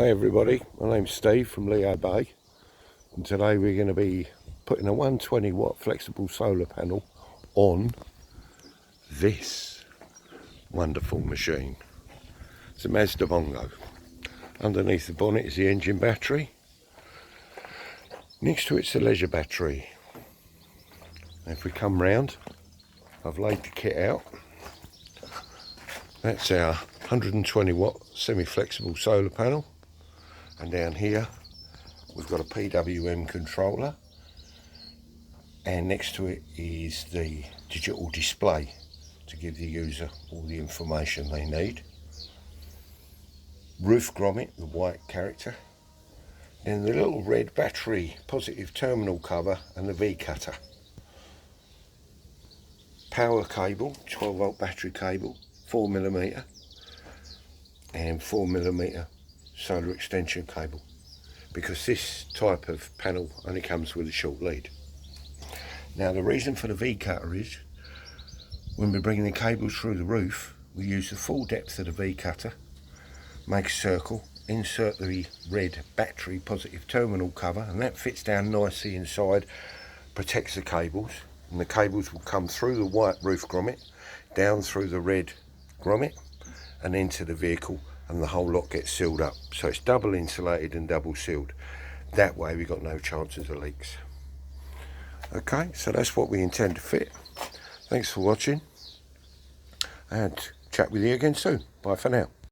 Hi everybody, my name's Steve from Leo Bay, and today we're going to be putting a 120 watt flexible solar panel on this wonderful machine. It's a Mazda Bongo. Underneath the bonnet is the engine battery. Next to it's the leisure battery. If we come round, I've laid the kit out. That's our 120 watt semi-flexible solar panel. And down here we've got a PWM controller, and next to it is the digital display to give the user all the information they need. Roof grommet, the white character, then the little red battery positive terminal cover and the V cutter. Power cable, 12 volt battery cable, 4mm, and 4mm solar extension cable, because this type of panel only comes with a short lead. Now the reason for the V cutter is when we're bringing the cables through the roof, we use the full depth of the V cutter, make a circle, insert the red battery positive terminal cover, and that fits down nicely inside, protects the cables, and the cables will come through the white roof grommet, down through the red grommet and into the vehicle, and the whole lot gets sealed up. So it's double insulated and double sealed. That way we've got no chances of leaks. Okay, so that's what we intend to fit. Thanks for watching, and chat with you again soon. Bye for now.